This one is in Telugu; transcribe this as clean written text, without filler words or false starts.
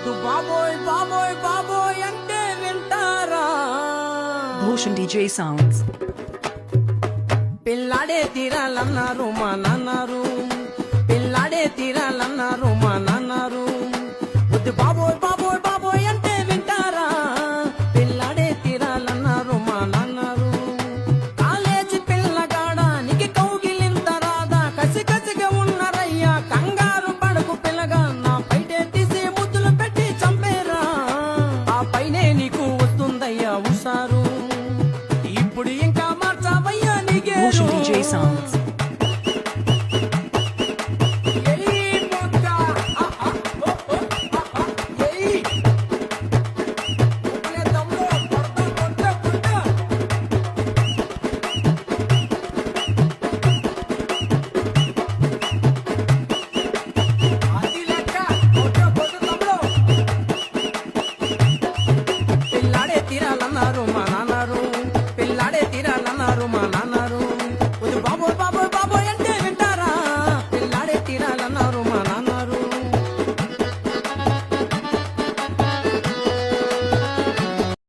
ముద్దు బాబోయ్ బాబోయ్ బాబోయ్ అంటే వింటారా Bhushan DJ Sounds. పిల్లాడే తీరాలన్నారు మా నాన్నారు, పిల్లాడే తీరాలన్నారు మా నాన్నారు. ముద్దు బాబోయ్